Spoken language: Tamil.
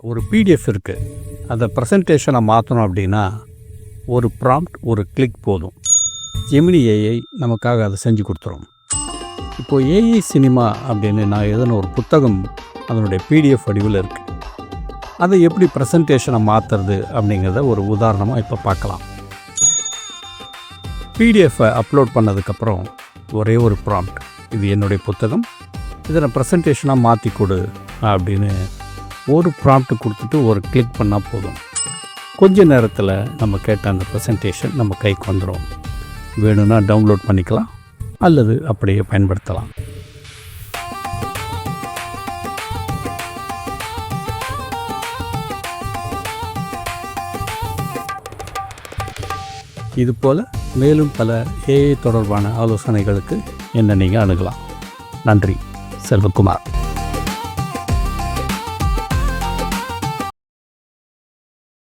ஒரு பிடிஎஃப் இருக்குது. அந்த ப்ரெசன்டேஷனை மாற்றணும் அப்படின்னா ஒரு ப்ராம்ப்ட், ஒரு கிளிக் போதும். ஜெமினி ஏஐ நமக்காக அதை செஞ்சு கொடுத்துரும். இப்போது ஏஐ சினிமா அப்படின்னு நான் எழுதின ஒரு புத்தகம் அதனுடைய பிடிஎஃப் வடிவில் இருக்குது. அதை எப்படி ப்ரெசன்டேஷனை மாற்றுறது அப்படிங்கிறத ஒரு உதாரணமாக இப்போ பார்க்கலாம். பிடிஎஃப்பை அப்லோட் பண்ணதுக்கப்புறம் ஒரே ஒரு ப்ராம்ப்ட், இது என்னுடைய புத்தகம், இதை நான் ப்ரெசன்டேஷனாக மாற்றி கொடு அப்படின்னு ஒரு ப்ராம்ப்ட் கொடுத்துட்டு ஒரு கிளிக் பண்ணால் போதும். கொஞ்ச நேரத்தில் நம்ம கேட்ட அந்த ப்ரெசன்டேஷன் நம்ம கைக்கு வந்துடும். வேணும்னா டவுன்லோட் பண்ணிக்கலாம் அல்லது அப்படியே பயன்படுத்தலாம். இதுபோல் மேலும் பல ஏஐ தொடர்பான ஆலோசனைகளுக்கு என்னை நீங்கள் அணுகலாம். நன்றி. செல்வகுமார்.